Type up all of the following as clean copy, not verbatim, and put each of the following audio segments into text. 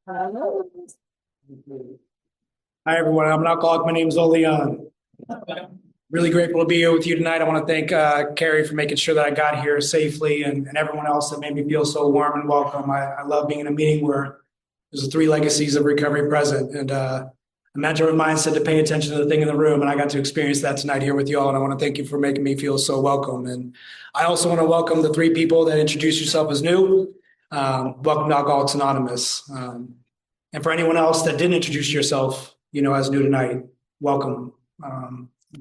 Hi, everyone. I'm an alcoholic. My name is Ole-Jan. Really grateful to be here with you tonight. I want to thank Carrie for making sure that I got here safely and everyone else that made me feel so warm and welcome. I love being in a meeting where there's the three legacies of recovery present. And a mentor of mine said to pay attention to the thing in the room. And I got to experience that tonight here with you all. And I want to thank you for making me feel so welcome. And I also want to welcome the three people that introduced yourself as new. Welcome to Alcoholics Anonymous. And for anyone else that didn't introduce yourself, as new tonight, welcome.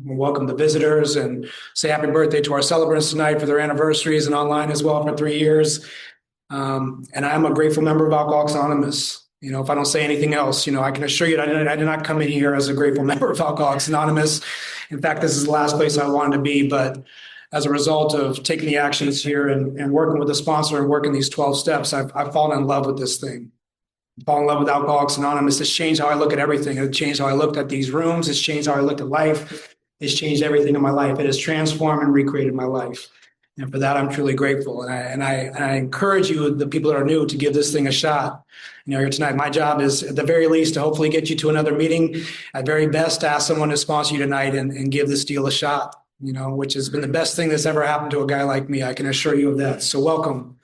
Welcome the visitors and say happy birthday to our celebrants tonight for their anniversaries and online as well for 3 years. And I'm a grateful member of Alcoholics Anonymous. If I don't say anything else, I can assure you that I did not come in here as a grateful member of Alcoholics Anonymous. In fact, this is the last place I wanted to be, but as a result of taking the actions here and working with the sponsor and working these 12 steps, I've fallen in love with this thing. Fall in love with Alcoholics Anonymous. It's changed how I look at everything. It's changed how I looked at these rooms. It's changed how I looked at life. It's changed everything in my life. It has transformed and recreated my life. And for that, I'm truly grateful. And I encourage you, the people that are new, to give this thing a shot. Here tonight, my job is at the very least to hopefully get you to another meeting. At very best, to ask someone to sponsor you tonight and give this deal a shot, which has been the best thing that's ever happened to a guy like me. I can assure you of that. So welcome.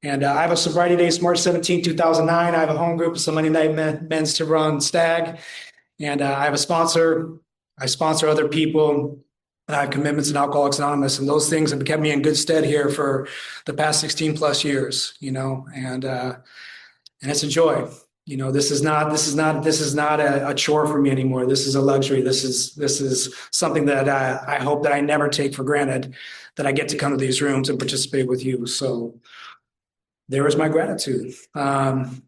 And I have a sobriety day. It's March 17, 2009. I have a home group. It's a Monday night men's to run stag. And I have a sponsor. I sponsor other people. And I have commitments in Alcoholics Anonymous. And those things have kept me in good stead here for the past 16 plus years, and it's a joy. This is not a chore for me anymore. This is a luxury. This is something that I hope that I never take for granted, that I get to come to these rooms and participate with you. So there is my gratitude. I'm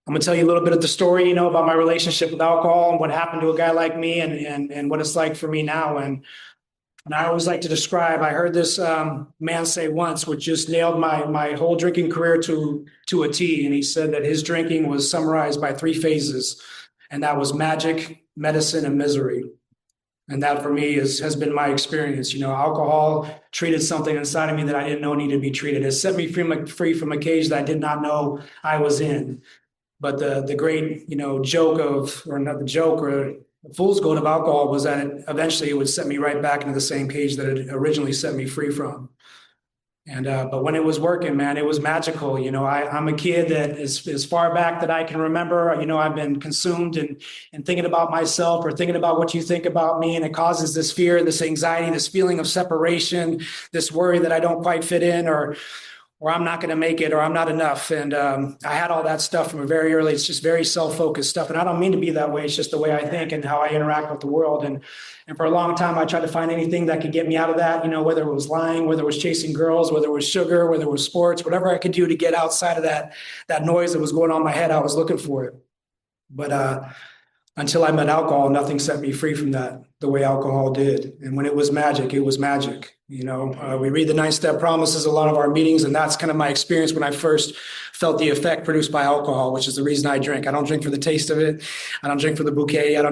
going to tell you a little bit of the story, about my relationship with alcohol and what happened to a guy like me and what it's like for me now. And I always like to describe, I heard this man say once, which just nailed my whole drinking career to a T. And he said that his drinking was summarized by 3 phases, and that was magic, medicine, and misery. And that for me has been my experience. Alcohol treated something inside of me that I didn't know needed to be treated. It set me free from a cage that I did not know I was in. But the great, joke of, or not the joke, or the fool's gold of alcohol was that eventually it would set me right back into the same cage that it originally set me free from. And but when it was working, man, it was magical. I'm a kid that is as far back that I can remember. I've been consumed and thinking about myself or thinking about what you think about me, and it causes this fear, this anxiety, this feeling of separation, this worry that I don't quite fit in, or I'm not going to make it, or I'm not enough. And I had all that stuff from a very early. It's just very self-focused stuff, and I don't mean to be that way. It's just the way I think and how I interact with the world. And for a long time, I tried to find anything that could get me out of that, whether it was lying, whether it was chasing girls, whether it was sugar, whether it was sports, whatever I could do to get outside of that noise that was going on in my head, I was looking for it. But until I met alcohol, nothing set me free from that the way alcohol did. And when it was magic, it was magic. We read the 9-step promises a lot of our meetings, and that's kind of my experience when I first felt the effect produced by alcohol, which is the reason I drink. I don't drink for the taste of it. I don't drink for the bouquet. I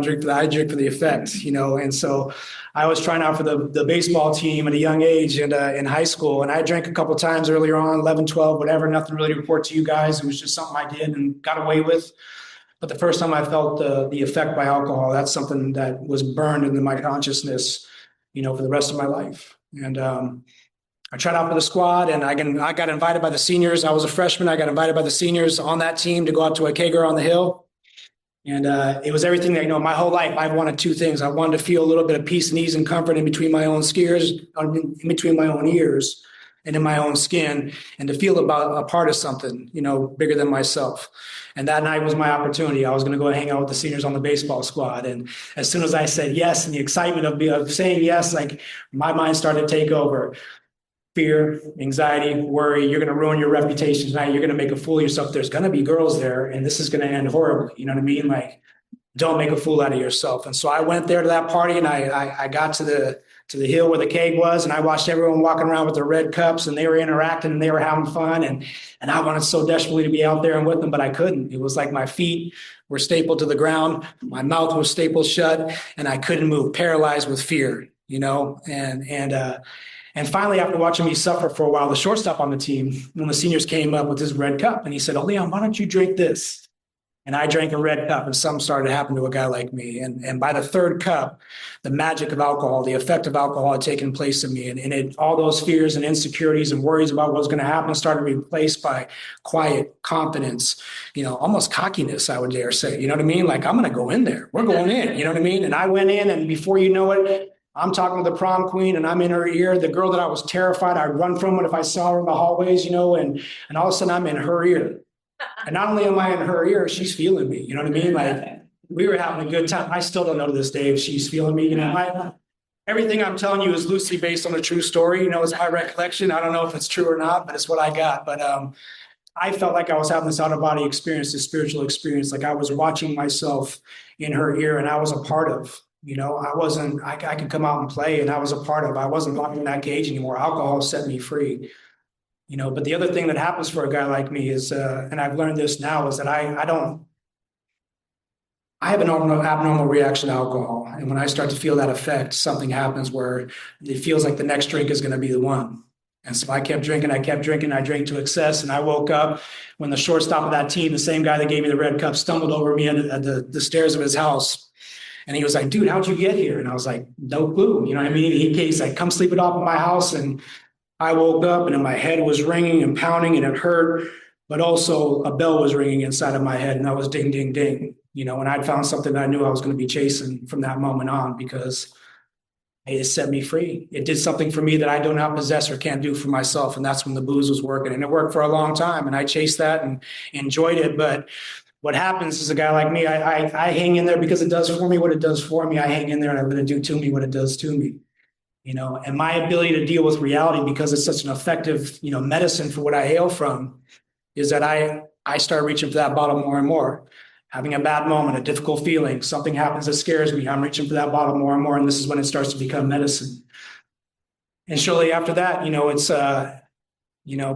drink for the effect, And so I was trying out for the baseball team at a young age and in high school. And I drank a couple of times earlier on, 11, 12, whatever, nothing really to report to you guys. It was just something I did and got away with. But the first time I felt the effect by alcohol, that's something that was burned into my consciousness, for the rest of my life. And I tried out for the squad, and I got invited by the seniors. I was a freshman. I got invited by the seniors on that team to go out to a kegger on the hill. And it was everything that, my whole life, I wanted 2 things. I wanted to feel a little bit of peace and ease and comfort in between my own in between my own ears and in my own skin, and to feel about a part of something, bigger than myself. And that night was my opportunity. I was going to go and hang out with the seniors on the baseball squad. And as soon as I said yes, and the excitement of saying yes, like my mind started to take over. Fear, anxiety, worry, you're going to ruin your reputation tonight. You're going to make a fool of yourself. There's going to be girls there, and this is going to end horribly. You know what I mean? Like, don't make a fool out of yourself. And so I went there to that party, and I got to the hill where the keg was, and I watched everyone walking around with their red cups, and they were interacting and they were having fun. And I wanted so desperately to be out there and with them, but I couldn't. It was like my feet were stapled to the ground. My mouth was stapled shut, and I couldn't move, paralyzed with fear, And finally, after watching me suffer for a while, the shortstop on the team, one of the seniors came up with his red cup and he said, Ole-Jan, why don't you drink this? And I drank a red cup, and something started to happen to a guy like me. And by the third cup, the magic of alcohol, the effect of alcohol had taken place in me. And all those fears and insecurities and worries about what was going to happen started to be replaced by quiet confidence, almost cockiness, I would dare say. You know what I mean? Like, I'm going to go in there. We're going in. You know what I mean? And I went in, and before you know it, I'm talking to the prom queen and I'm in her ear. The girl that I was terrified I'd run from it if I saw her in the hallways, and all of a sudden I'm in her ear. And not only am I in her ear, she's feeling me. You know what I mean? Like, we were having a good time. I still don't know to this day if she's feeling me. Everything I'm telling you is loosely based on a true story. It's my recollection. I don't know if it's true or not, but it's what I got. But I felt like I was having this out-of-body experience, this spiritual experience. Like I was watching myself in her ear and I was a part of. I could come out and play and I was a part of. I wasn't locked in that cage anymore. Alcohol set me free. But the other thing that happens for a guy like me is, and I've learned this now, is that I have an abnormal reaction to alcohol. And when I start to feel that effect, something happens where it feels like the next drink is going to be the one. And so I kept drinking, I drank to excess. And I woke up when the shortstop of that team, the same guy that gave me the red cup, stumbled over me at the stairs of his house. And he was like, dude, how'd you get here? And I was like, no clue. You know what I mean? He's like, come sleep it off at my house. And I woke up and my head was ringing and pounding and it hurt, but also a bell was ringing inside of my head and that was ding, ding, ding. And I'd found something that I knew I was going to be chasing from that moment on because it set me free. It did something for me that I do not possess or can't do for myself. And that's when the booze was working. And it worked for a long time. And I chased that and enjoyed it. But what happens is a guy like me, I hang in there because it does for me what it does for me. I hang in there and I'm going to do to me what it does to me. And my ability to deal with reality, because it's such an effective, medicine for what I hail from, is that I start reaching for that bottle more and more. Having a bad moment, a difficult feeling, something happens that scares me, I'm reaching for that bottle more and more, and this is when it starts to become medicine. And shortly after that,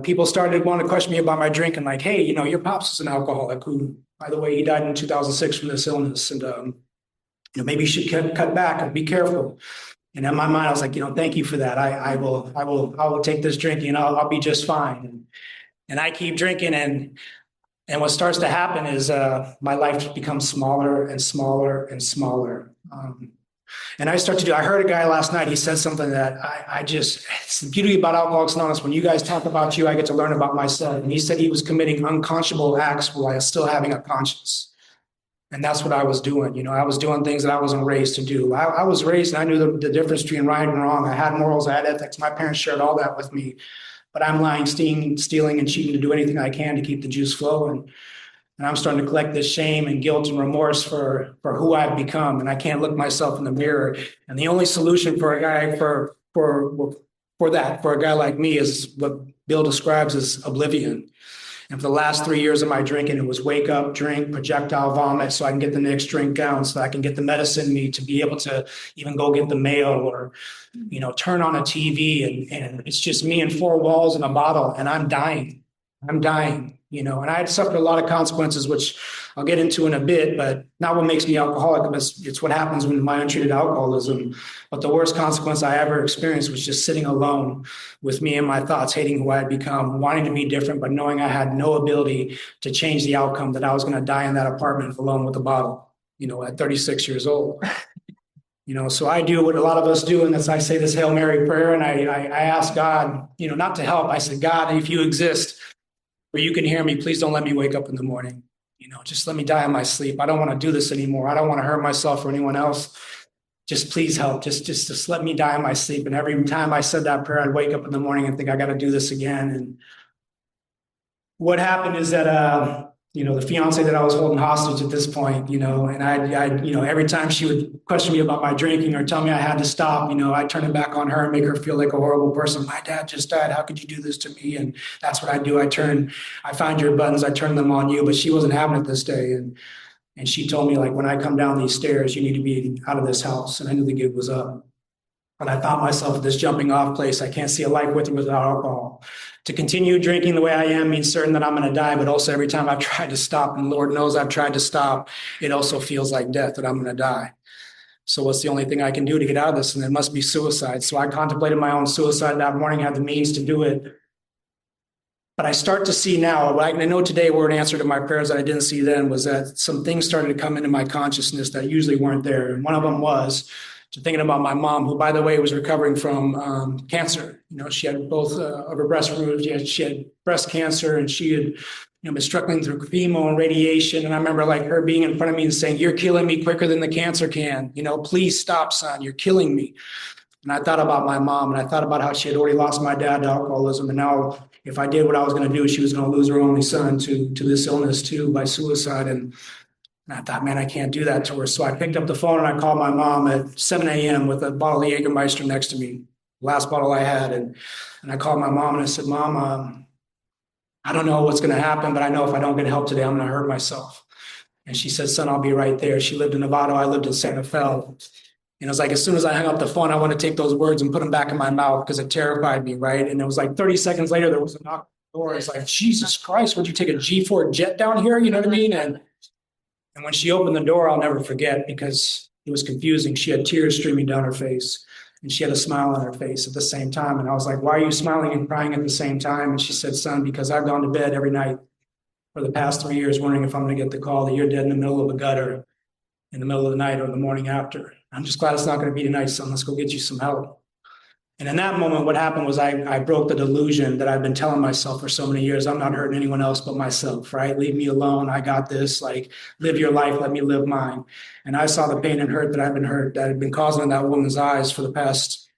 people started wanting to question me about my drinking, like, hey, your pops is an alcoholic who, by the way, he died in 2006 from this illness, and maybe you should cut back and be careful. And in my mind, I was like, thank you for that. I will take this drinking and I'll be just fine. And I keep drinking. And what starts to happen is my life becomes smaller and smaller and smaller. And I heard a guy last night, he said something that it's the beauty about Alcoholics Anonymous. When you guys talk about you, I get to learn about myself. And he said he was committing unconscionable acts while still having a conscience. And that's what I was doing. I was doing things that I wasn't raised to do. I was raised and I knew the difference between right and wrong. I had morals, I had ethics. My parents shared all that with me. But I'm lying, stealing, and cheating to do anything I can to keep the juice flowing. And I'm starting to collect this shame and guilt and remorse for who I've become. And I can't look myself in the mirror. And the only solution for a guy for a guy like me is what Bill describes as oblivion. And for the last 3 years of my drinking, it was wake up, drink, projectile vomit so I can get the next drink down, so I can get the medicine in me to be able to even go get the mail or, turn on a TV. And it's just me and four walls and a bottle and I'm dying. And I had suffered a lot of consequences, which I'll get into in a bit, but not what makes me alcoholic. It's what happens when my untreated alcoholism. But the worst consequence I ever experienced was just sitting alone with me and my thoughts, hating who I had become, wanting to be different, but knowing I had no ability to change the outcome, that I was going to die in that apartment alone with a bottle, at 36 years old. So I do what a lot of us do, and that's I say this Hail Mary prayer, and I ask God, not to help. I said, God, if you exist, or you can hear me, please don't let me wake up in the morning. Just let me die in my sleep. I don't want to do this anymore. I don't want to hurt myself or anyone else. Just please help. Just let me die in my sleep. And every time I said that prayer, I'd wake up in the morning and think I got to do this again. And what happened is that the fiance that I was holding hostage at this point, and I every time she would question me about my drinking or tell me I had to stop, I'd turn it back on her and make her feel like a horrible person. My dad just died. How could you do this to me? And that's what I do. I find your buttons, I turn them on you, but she wasn't having it this day. And she told me, like, when I come down these stairs, you need to be out of this house. And I knew the gig was up. But I found myself at this jumping off place. I can't see a life with or without alcohol. To continue drinking the way I am means certain that I'm going to die, but also every time I've tried to stop, and Lord knows I've tried to stop, it also feels like death, that I'm going to die. So what's the only thing I can do to get out of this? And it must be suicide. So I contemplated my own suicide that morning, had the means to do it. But I start to see now, I know today were an answer to my prayers that I didn't see then, was that some things started to come into my consciousness that usually weren't there. And one of them was to thinking about my mom, who, by the way, was recovering from cancer. She had both of her breast removed. She had breast cancer, and she had been struggling through chemo and radiation. And I remember her being in front of me and saying, "You're killing me quicker than the cancer can. Please stop, son. You're killing me." And I thought about my mom, and I thought about how she had already lost my dad to alcoholism. And now if I did what I was going to do, she was going to lose her only son to this illness too, by suicide. And I thought, man, I can't do that to her. So I picked up the phone and I called my mom at 7 a.m. with a bottle of Jägermeister next to me, last bottle I had. And I called my mom and I said, "Mom, I don't know what's going to happen, but I know if I don't get help today, I'm going to hurt myself." And she said, "Son, I'll be right there." She lived in Nevada. I lived in Santa Fe. And it was as soon as I hung up the phone, I want to take those words and put them back in my mouth because it terrified me, right? And it was 30 seconds later, there was a knock on the door. It's Jesus Christ, would you take a G4 jet down here? You know what I mean? And when she opened the door, I'll never forget because it was confusing. She had tears streaming down her face and she had a smile on her face at the same time. And I was like, "Why are you smiling and crying at the same time?" And she said, "Son, because I've gone to bed every night for the past 3 years wondering if I'm going to get the call that you're dead in the middle of a gutter in the middle of the night or the morning after. I'm just glad it's not going to be tonight, son. Let's go get you some help." And in that moment, what happened was I broke the delusion that I've been telling myself for so many years. I'm not hurting anyone else but myself, right? Leave me alone. I got this. Live your life. Let me live mine. And I saw the pain and hurt that had been causing in that woman's eyes for the past,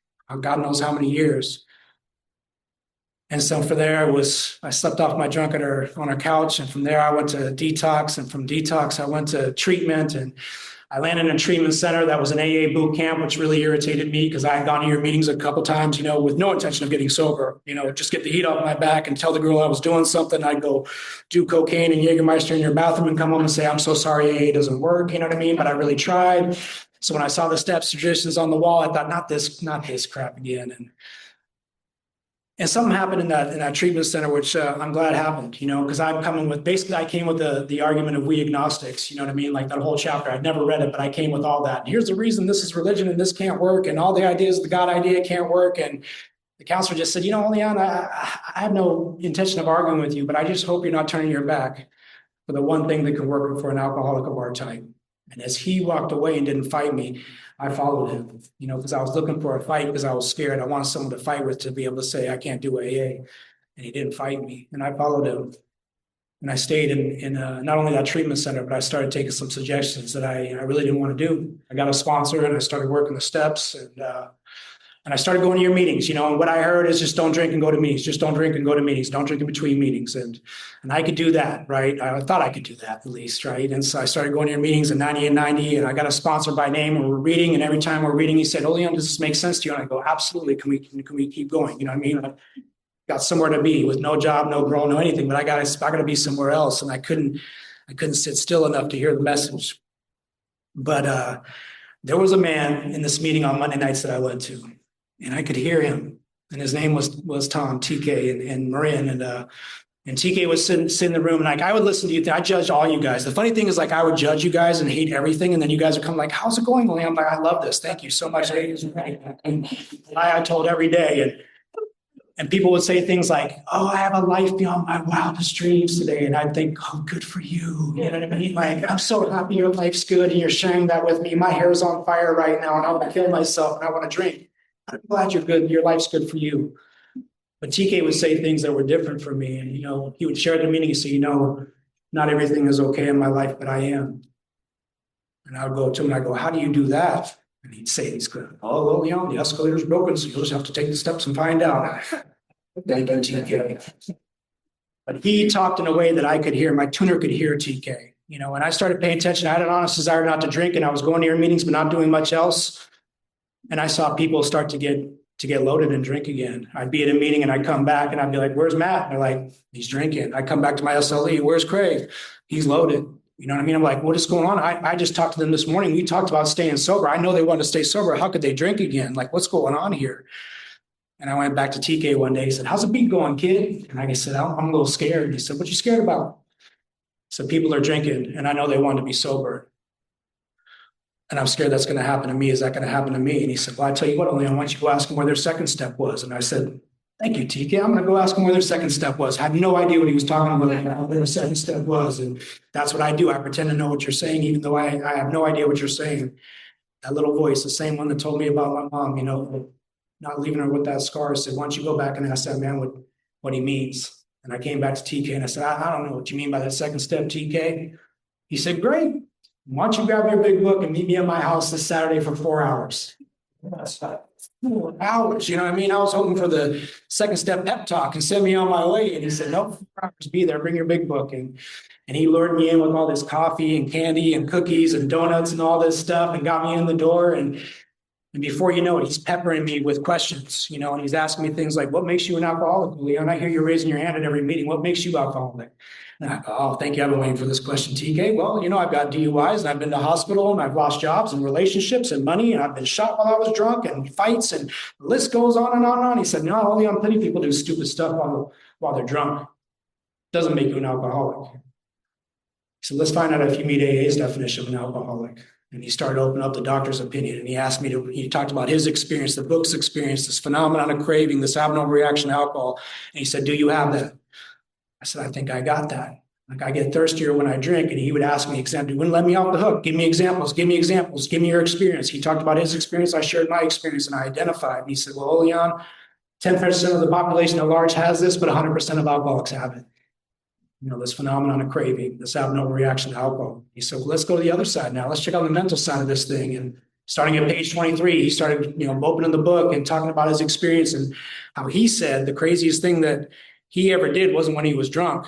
God knows how many years. And so from there, I slept off my drunk on her couch. And from there, I went to detox. And from detox, I went to treatment. And I landed in a treatment center that was an AA boot camp, which really irritated me because I had gone to your meetings a couple times, with no intention of getting sober, just get the heat off my back and tell the girl I was doing something. I'd go do cocaine and Jägermeister in your bathroom and come home and say, "I'm so sorry, AA doesn't work." You know what I mean? But I really tried. So when I saw the steps, traditions on the wall, I thought, not this crap again. And something happened in that treatment center, which I'm glad happened, because I came with the argument of we agnostics, you know what I mean? That whole chapter, I'd never read it, but I came with all that. Here's the reason this is religion and this can't work. And all the ideas of the God idea can't work. And the counselor just said, Ole-Jan, I have no intention of arguing with you, but I just hope you're not turning your back for the one thing that could work for an alcoholic of our type. And as he walked away and didn't fight me, I followed him, because I was looking for a fight because I was scared. I wanted someone to fight with to be able to say, I can't do AA. And he didn't fight me. And I followed him. And I stayed in not only that treatment center, but I started taking some suggestions that I really didn't want to do. I got a sponsor and I started working the steps. And I started going to your meetings, and what I heard is just don't drink and go to meetings. Just don't drink and go to meetings. Don't drink in between meetings. And I could do that, right? I thought I could do that at least, right? And so I started going to your meetings in 90 and 90, and I got a sponsor by name, and we're reading, and every time we're reading, he said, Ole-Jan, does this make sense to you? And I go, absolutely. Can we keep going? You know what I mean? I got somewhere to be with no job, no girl, no anything, but I got to be somewhere else. And I couldn't sit still enough to hear the message. But there was a man in this meeting on Monday nights that I went to. And I could hear him, and his name was Tom, TK, and Marin, and TK was sitting in the room, and I would listen to you. I judged all you guys. The funny thing is, I would judge you guys and hate everything, and then you guys would come how's it going, Liam? I'm I love this. Thank you so much. And I told every day, and people would say things like, "Oh, I have a life beyond my wildest dreams today," and I'd think, "Oh, good for you." You know what I mean? I'm so happy your life's good, and you're sharing that with me. My hair's on fire right now, and I want to kill myself, and I want to drink. I'm glad you're good. Your life's good for you. But TK would say things that were different for me. And, he would share at the meeting and say, not everything is okay in my life, but I am. And I would go to him and I go, how do you do that? And he'd say these, oh, well, the escalator's broken, so you'll just have to take the steps and find out. Thank you, TK. But he talked in a way that I could hear. My tuner could hear TK. And I started paying attention. I had an honest desire not to drink, and I was going to your meetings, but not doing much else. And I saw people start to get loaded and drink again. I'd be at a meeting and I'd come back and I'd be like, where's Matt? And they're like, he's drinking. I come back to my SLE. Where's Craig? He's loaded. You know what I mean? I'm like, what is going on? I just talked to them this morning. We talked about staying sober. I know they want to stay sober. How could they drink again? What's going on here? And I went back to TK one day. He said, how's the beat going, kid? And I said, I'm a little scared. He said, what you scared about? I said, people are drinking and I know they want to be sober. And I'm scared that's going to happen to me. Is that going to happen to me? And he said, well, I tell you what, Ole, why don't you go ask them where their second step was? And I said, thank you, TK. I'm going to go ask them where their second step was. I had no idea what he was talking about, where their second step was. And that's what I do. I pretend to know what you're saying, even though I have no idea what you're saying. That little voice, the same one that told me about my mom, not leaving her with that scar, said, why don't you go back and ask that man what he means? And I came back to TK and I said, I don't know what you mean by that second step, TK. He said, great. Why don't you grab your big book and meet me at my house this Saturday for 4 hours? 4 hours, you know what I mean? I was hoping for the second step pep talk and send me on my way. And he said, nope, 4 hours, be there, bring your big book. And he lured me in with all this coffee and candy and cookies and donuts and all this stuff and got me in the door. And before you know it, he's peppering me with questions, and he's asking me things like, what makes you an alcoholic, Leon? I hear you raising your hand at every meeting. What makes you alcoholic? And I go, oh, thank you. I've been waiting for this question, TK. Well, I've got DUIs and I've been to hospital and I've lost jobs and relationships and money and I've been shot while I was drunk and fights and the list goes on and on and on. He said, no, only on plenty of people do stupid stuff while they're drunk. Doesn't make you an alcoholic. So let's find out if you meet AA's definition of an alcoholic. And he started opening up the doctor's opinion. And he asked me he talked about his experience, the book's experience, this phenomenon of craving, this abnormal reaction to alcohol. And he said, do you have that? I said, I think I got that. Like, I get thirstier when I drink. And he would ask me examples. He wouldn't let me off the hook. Give me examples. Give me examples. Give me your experience. He talked about his experience. I shared my experience and I identified. And he said, well, Ole-Jan, 10% of the population at large has this, but 100% of alcoholics have it. This phenomenon of craving, this abnormal reaction to alcohol. He said, well, let's go to the other side now. Let's check out the mental side of this thing. And starting at page 23, he started, opening the book and talking about his experience and how he said the craziest thing that he ever did wasn't when he was drunk,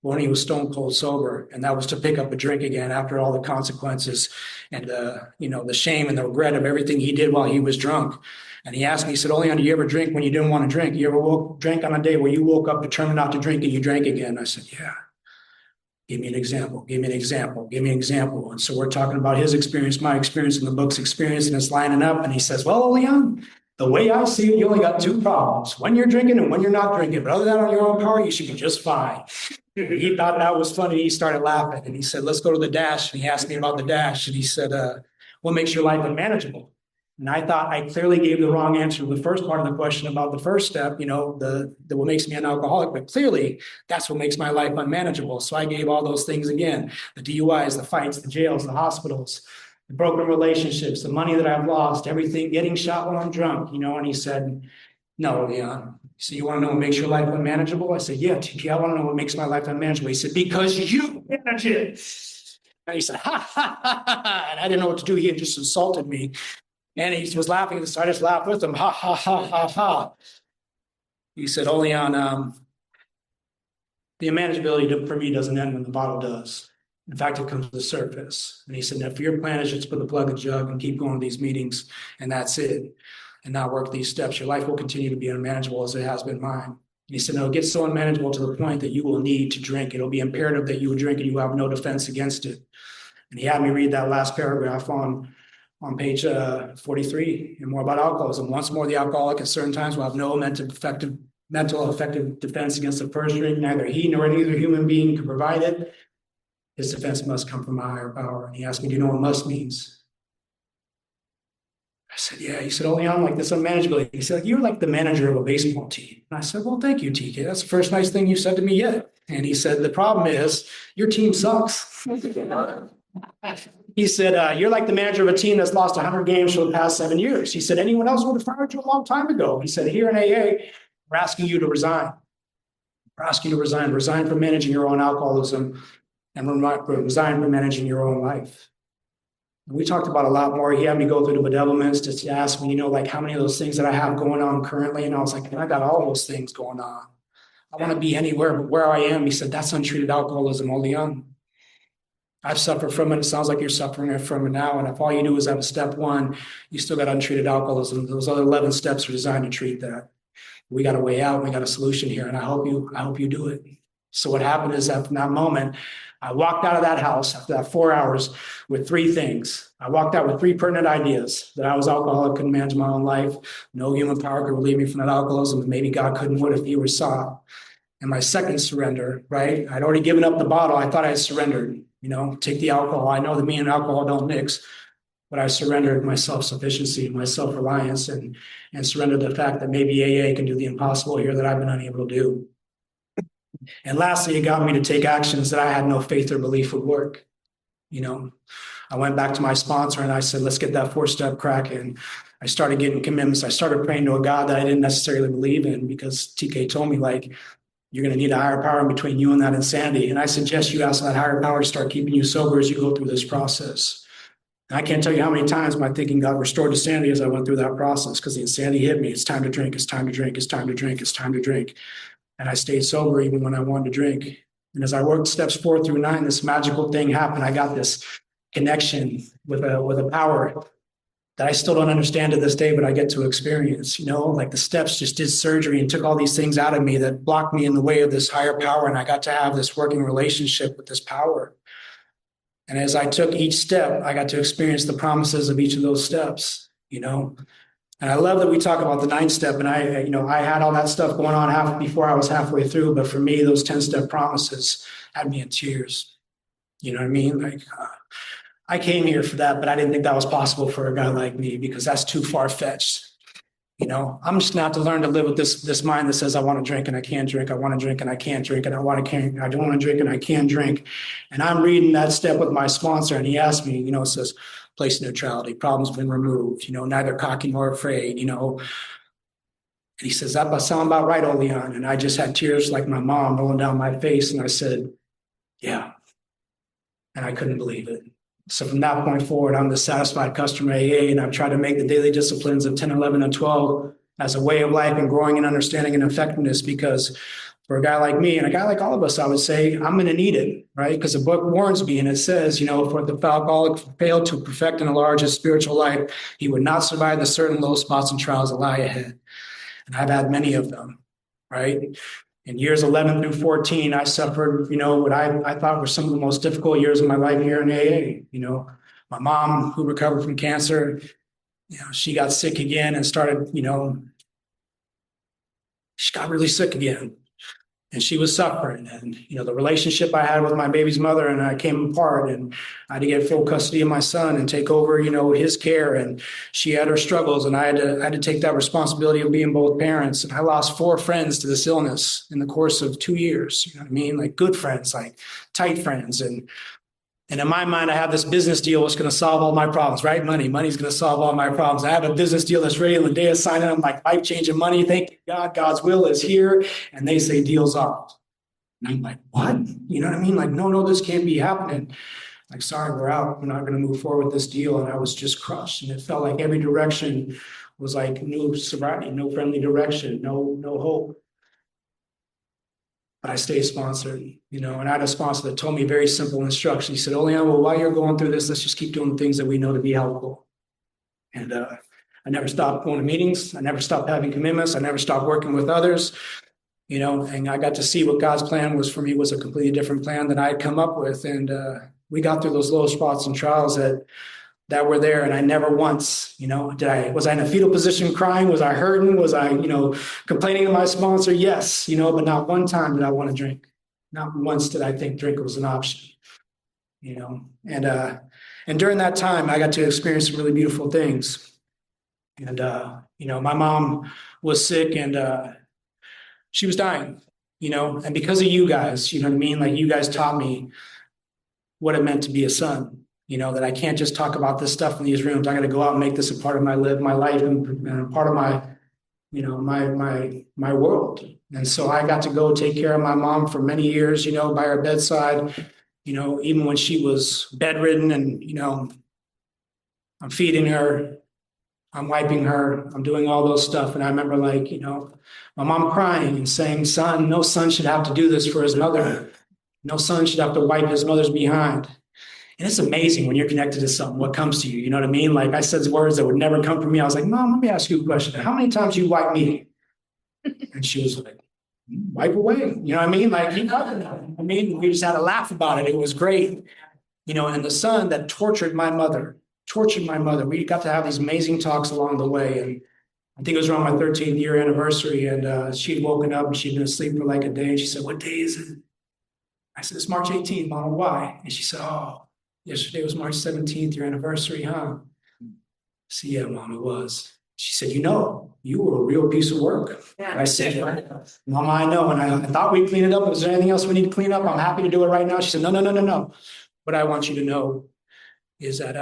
but when he was stone cold sober. And that was to pick up a drink again after all the consequences and, the shame and the regret of everything he did while he was drunk. And he asked me, he said, Ole-Jan, do you ever drink when you didn't want to drink? You ever drank on a day where you woke up determined not to drink and you drank again? I said, yeah. Give me an example. Give me an example. Give me an example. And so we're talking about his experience, my experience, and the book's experience, and it's lining up. And he says, well, Ole-Jan, the way I see it, you only got 2 problems, when you're drinking and when you're not drinking. But other than that, on your own power, you should be just fine. He thought that was funny. He started laughing. And he said, let's go to the dash. And he asked me about the dash. And he said, what makes your life unmanageable? And I thought I clearly gave the wrong answer to the first part of the question about the first step, the what makes me an alcoholic. But clearly, that's what makes my life unmanageable. So I gave all those things again: the DUIs, the fights, the jails, the hospitals, the broken relationships, the money that I've lost, everything, getting shot when I'm drunk, And he said, no, Leon. So you want to know what makes your life unmanageable? I said, yeah, TK, I want to know what makes my life unmanageable. He said, because you manage it. And he said, ha, ha, ha, ha, ha. And I didn't know what to do. He had just insulted me. And he was laughing, so I just laughed with him. Ha, ha, ha, ha, ha. He said, Ole-Jan, the unmanageability for me doesn't end when the bottle does. In fact, it comes to the surface. And he said, if your plan is just to put the plug in the jug and keep going to these meetings, and that's it, and not work these steps, your life will continue to be unmanageable as it has been mine. And he said, no, it gets so unmanageable to the point that you will need to drink. It'll be imperative that you will drink and you will have no defense against it. And he had me read that last paragraph on page 43 and more about alcoholism. Once more, the alcoholic at certain times will have no mental effective defense against the first drink. Neither he nor any other human being can provide it. His defense must come from a higher power. And he asked me, do you know what must means? I said, yeah. He said, Ole-Jan, like this unmanageability. He said, you're like the manager of a baseball team. And I said, well, thank you, TK. That's the first nice thing you said to me yet. And he said, the problem is your team sucks. He said, you're like the manager of a team that's lost 100 games for the past 7 years. He said, anyone else would have fired you a long time ago. He said, here in AA, we're asking you to resign. We're asking you to resign from managing your own alcoholism and resign from managing your own life. And we talked about a lot more. He had me go through the bedevilments to ask me, like how many of those things that I have going on currently. And I was like, I got all those things going on. I want to be anywhere but where I am. He said, that's untreated alcoholism, Ole-Jan. I've suffered from it. It sounds like you're suffering from it now. And if all you do is have a step 1, you still got untreated alcoholism. Those other 11 steps are designed to treat that. We got a way out. We got a solution here. And I hope you do it. So what happened is that from that moment, I walked out of that house after that 4 hours with 3 things. I walked out with 3 pertinent ideas: that I was alcoholic, couldn't manage my own life, no human power could relieve me from that alcoholism, and maybe God couldn't would if he were saw. And my second surrender, right? I'd already given up the bottle. I thought I had surrendered, take the alcohol. I know that me and alcohol don't mix. but I surrendered my self-sufficiency, my self-reliance, and surrendered the fact that maybe AA can do the impossible here that I've been unable to do. And lastly, it got me to take actions that I had no faith or belief would work. I went back to my sponsor and I said, let's get that 4-step cracking. I started getting commitments. I started praying to a God that I didn't necessarily believe in, because TK told me, like, you're going to need a higher power in between you and that insanity. And I suggest you ask that higher power to start keeping you sober as you go through this process. And I can't tell you how many times my thinking got restored to sanity as I went through that process, because the insanity hit me. It's time to drink. It's time to drink. It's time to drink. It's time to drink. And I stayed sober even when I wanted to drink. And as I worked steps 4 through 9, this magical thing happened. I got this connection with a power that I still don't understand to this day, but I get to experience. Like the steps just did surgery and took all these things out of me that blocked me in the way of this higher power. And I got to have this working relationship with this power. And as I took each step, I got to experience the promises of each of those steps, And I love that we talk about the 9th step. And I had all that stuff going on before I was halfway through. But for me, those 10-step promises had me in tears. You know what I mean? Like, I came here for that, but I didn't think that was possible for a guy like me, because that's too far-fetched. I'm just gonna have to learn to live with this mind that says I want to drink and I can't drink, I want to drink and I can't drink, and I don't want to drink and I can't drink. And I'm reading that step with my sponsor, and he asked me, it says place neutrality, problems been removed, neither cocky nor afraid, And he says, that sound about right, Ole-Jan. And I just had tears like my mom rolling down my face, and I said, yeah. And I couldn't believe it. So from that point forward, I'm the satisfied customer AA, and I've tried to make the daily disciplines of 10, 11, and 12 as a way of life and growing in understanding and effectiveness, because for a guy like me and a guy like all of us, I would say I'm going to need it, right? Because the book warns me, and it says, for the alcoholic failed to perfect and enlarge his spiritual life, he would not survive the certain low spots and trials that lie ahead. And I've had many of them, right? In years 11 through 14, I suffered, what I thought were some of the most difficult years of my life here in AA. My mom, who recovered from cancer, she got sick again and started, she got really sick again. And she was suffering. And, the relationship I had with my baby's mother and I came apart, and I had to get full custody of my son and take over, his care. And she had her struggles, and I had to take that responsibility of being both parents. And I lost 4 friends to this illness in the course of 2 years. You know what I mean? Like good friends, like tight friends. And in my mind, I have this business deal that's going to solve all my problems, right? Money's going to solve all my problems. I have a business deal that's ready. The day of signing, I'm like, life-changing money. Thank God, God's will is here. And they say deal's off. And I'm like, what? You know what I mean? Like, no, this can't be happening. Like, sorry, we're out. We're not going to move forward with this deal. And I was just crushed. And it felt like every direction was like no sobriety, no friendly direction, no hope. But I stayed sponsored, and I had a sponsor that told me very simple instructions. He said, Ole-Jan, well, while you're going through this, let's just keep doing things that we know to be helpful. And I never stopped going to meetings. I never stopped having commitments. I never stopped working with others, and I got to see what God's plan was for me was a completely different plan than I had come up with. And we got through those low spots and trials that were there. And I never once, was I in a fetal position crying? Was I hurting? Was I, complaining to my sponsor? Yes, but not one time did I want to drink. Not once did I think drink was an option, and during that time, I got to experience some really beautiful things. And, my mom was sick, and she was dying, and because of you guys, you know what I mean? Like, you guys taught me what it meant to be a son. That I can't just talk about this stuff in these rooms. I got to go out and make this a part of my life and a part of my, my world. And so I got to go take care of my mom for many years, by her bedside, even when she was bedridden, and, I'm feeding her, I'm wiping her, I'm doing all those stuff. And I remember my mom crying and saying, son, no son should have to do this for his mother. No son should have to wipe his mother's behind. And it's amazing when you're connected to something, what comes to you. You know what I mean? Like, I said words that would never come from me. I was like, Mom, let me ask you a question. How many times you wipe me? And she was like, wipe away. You know what I mean? Like, we just had a laugh about it. It was great. And the son that tortured my mother. We got to have these amazing talks along the way. And I think it was around my 13th year anniversary. And she'd woken up and she'd been asleep for like a day. And she said, what day is it? I said, it's March 18th, Mama. Why? And she said, oh, yesterday was March 17th, your anniversary, huh? said, yeah, Mom, it was. She said, you were a real piece of work. Yeah. I said, Mama, I know. And I thought we'd clean it up. Is there anything else we need to clean up? I'm happy to do it right now. She said, no. What I want you to know is that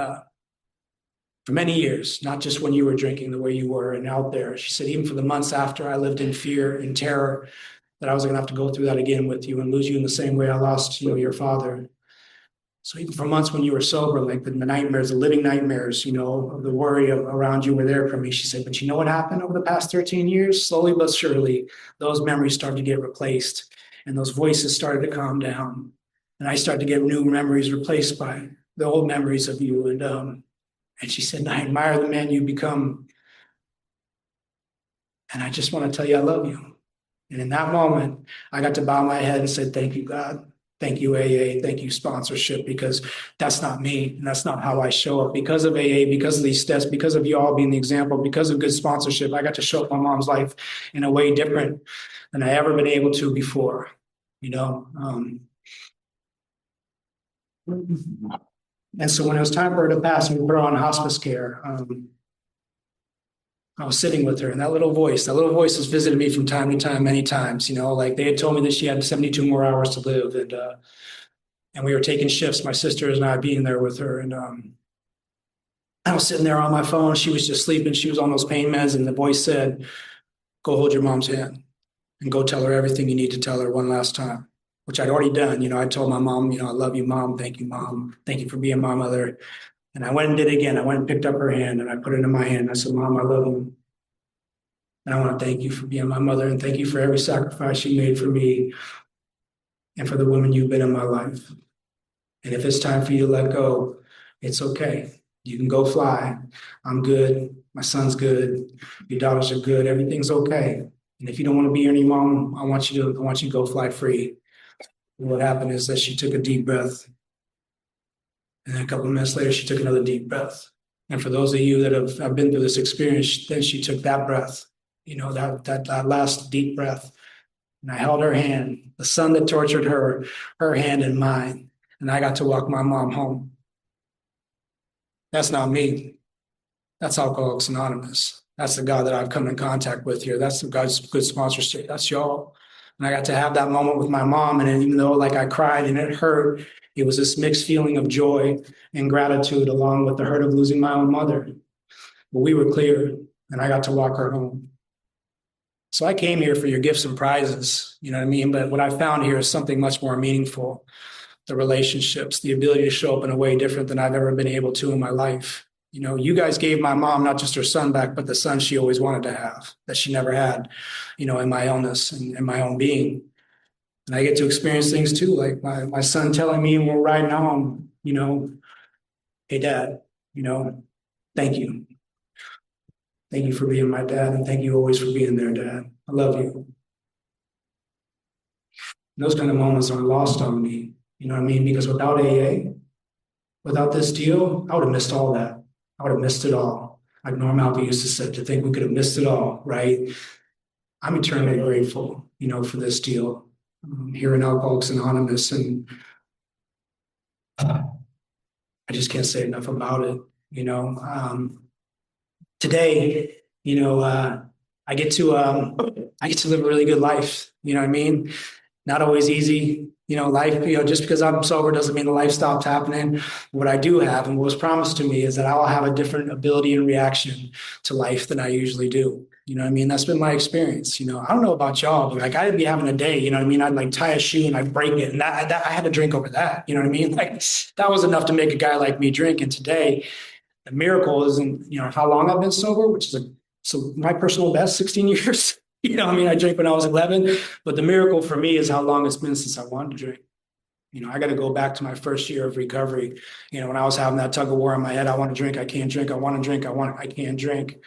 for many years, not just when you were drinking the way you were and out there, she said, even for the months after, I lived in fear and terror that I was going to have to go through that again with you and lose you in the same way I lost, your father. So even for months when you were sober, like the nightmares, the living nightmares, of the worry around you were there for me. She said, but you know what happened over the past 13 years? Slowly but surely, those memories started to get replaced and those voices started to calm down. And I started to get new memories replaced by the old memories of you. And she said, I admire the man you become. And I just want to tell you, I love you. And in that moment, I got to bow my head and said, thank you, God. Thank you, AA. Thank you, sponsorship, because that's not me. And that's not how I show up. Because of AA, because of these steps, because of you all being the example, because of good sponsorship, I got to show up my mom's life in a way different than I ever been able to before. And so when it was time for her to pass and we put her on hospice care, I was sitting with her, and that little voice has visited me from time to time, many times. Like they had told me that she had 72 more hours to live, and we were taking shifts, my sisters and I being there with her, and I was sitting there on my phone. She was just sleeping. She was on those pain meds, and the voice said, "Go hold your mom's hand, and go tell her everything you need to tell her one last time." Which I'd already done. I told my mom, I love you, Mom. Thank you, Mom. Thank you for being my mother. And I went and did it again. I went and picked up her hand and I put it in my hand. I said, Mom, I love you. And I want to thank you for being my mother and thank you for every sacrifice you made for me and for the woman you've been in my life. And if it's time for you to let go, it's okay. You can go fly. I'm good. My son's good. Your daughters are good. Everything's okay. And if you don't want to be here anymore, I want you to go fly free. And what happened is that she took a deep breath. And then a couple of minutes later, she took another deep breath. And for those of you that have been through this experience, then she took that breath, that last deep breath. And I held her hand, the son that tortured her hand in mine. And I got to walk my mom home. That's not me. That's Alcoholics Anonymous. That's the God that I've come in contact with here. That's the God's good sponsorship. That's y'all. And I got to have that moment with my mom. And even though I cried and it hurt, it was this mixed feeling of joy and gratitude along with the hurt of losing my own mother. But we were clear and I got to walk her home. So I came here for your gifts and prizes, you know what I mean? But what I found here is something much more meaningful. The relationships, the ability to show up in a way different than I've ever been able to in my life. You guys gave my mom not just her son back, but the son she always wanted to have, that she never had, in my illness and in my own being. And I get to experience things too, like my son telling me when we're riding home, hey, Dad, thank you. Thank you for being my dad, and thank you always for being there, Dad. I love you. And those kind of moments are lost on me, you know what I mean? Because without AA, without this deal, I would have missed all that. I would have missed it all. Like Norm Alba used to say, to think we could have missed it all, right? I'm eternally grateful, for this deal here in Alcoholics Anonymous. And I just can't say enough about it, Today, I get to live a really good life, you know what I mean? Not always easy, life, just because I'm sober doesn't mean the life stops happening. What I do have and what was promised to me is that I'll have a different ability and reaction to life than I usually do. You know what I mean? That's been my experience. I don't know about y'all, but I'd be having a day, you know what I mean? I'd tie a shoe and I'd break it. And that I had to drink over that. You know what I mean? That was enough to make a guy like me drink. And today, the miracle isn't, how long I've been sober, which is so my personal best, 16 years. I drank when I was 11, but the miracle for me is how long it's been since I wanted to drink. I got to go back to my first year of recovery. When I was having that tug of war in my head, I want to drink, I can't drink, I want to drink, I can't drink.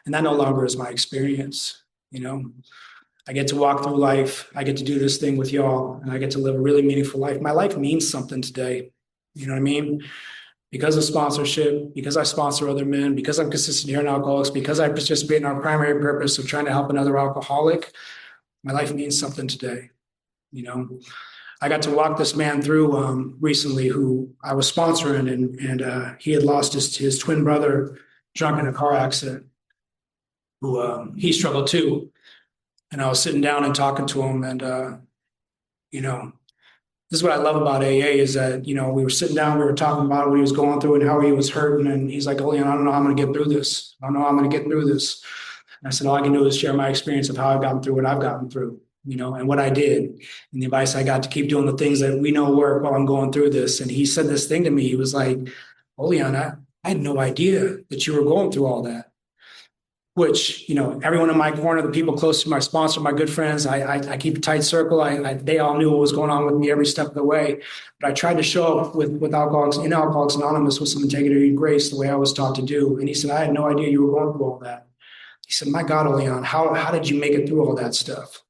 And that no longer is my experience. I get to walk through life. I get to do this thing with y'all, and I get to live a really meaningful life. My life means something today. You know what I mean? Because of sponsorship, because I sponsor other men, because I'm consistent here in Alcoholics, because I participate in our primary purpose of trying to help another alcoholic, my life means something today. I got to walk this man through recently who I was sponsoring, and he had lost his twin brother drunk in a car accident, who he struggled too. And I was sitting down and talking to him, and you know, this is what I love about AA is that, we were sitting down, we were talking about what he was going through and how he was hurting. And he's like, Ole, I don't know how I'm going to get through this. I don't know how I'm going to get through this. And I said, all I can do is share my experience of how I've gotten through what I've gotten through, and what I did and the advice I got to keep doing the things that we know work while I'm going through this. And he said this thing to me. He was like, Ole-Jan, I had no idea that you were going through all that. Which, everyone in my corner, the people close to my sponsor, my good friends, I keep a tight circle. They all knew what was going on with me every step of the way. But I tried to show up with Alcoholics, in Alcoholics Anonymous, with some integrity and grace, the way I was taught to do. And he said, I had no idea you were going through all that. He said, my God, Ole-Jan, how did you make it through all that stuff?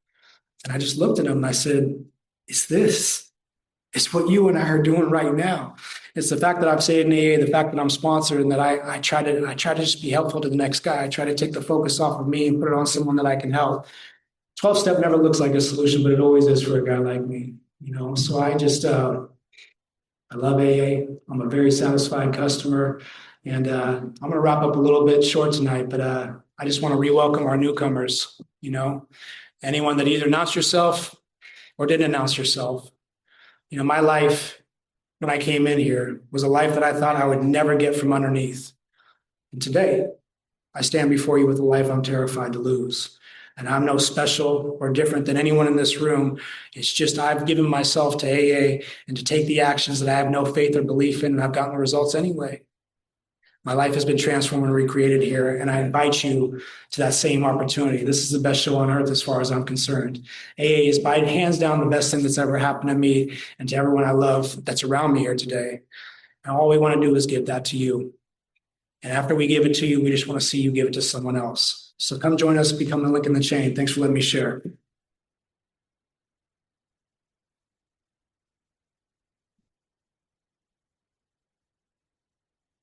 And I just looked at him and I said, it's what you and I are doing right now. It's the fact that I'm saved in AA, the fact that I'm sponsored, and that I try to just be helpful to the next guy. I try to take the focus off of me and put it on someone that I can help. 12-step never looks like a solution, but it always is for a guy like me. So I just I love AA. I'm a very satisfied customer, and I'm going to wrap up a little bit short tonight, but I just want to re-welcome our newcomers. Anyone that either announced yourself or didn't announce yourself. My life when I came in here was a life that I thought I would never get from underneath. And today, I stand before you with a life I'm terrified to lose. And I'm no special or different than anyone in this room. It's just I've given myself to AA and to take the actions that I have no faith or belief in, and I've gotten the results anyway. My life has been transformed and recreated here, and I invite you to that same opportunity. This is the best show on earth as far as I'm concerned. AA is by hands down the best thing that's ever happened to me and to everyone I love that's around me here today. And all we want to do is give that to you. And after we give it to you, we just want to see you give it to someone else. So come join us, become the link in the chain. Thanks for letting me share.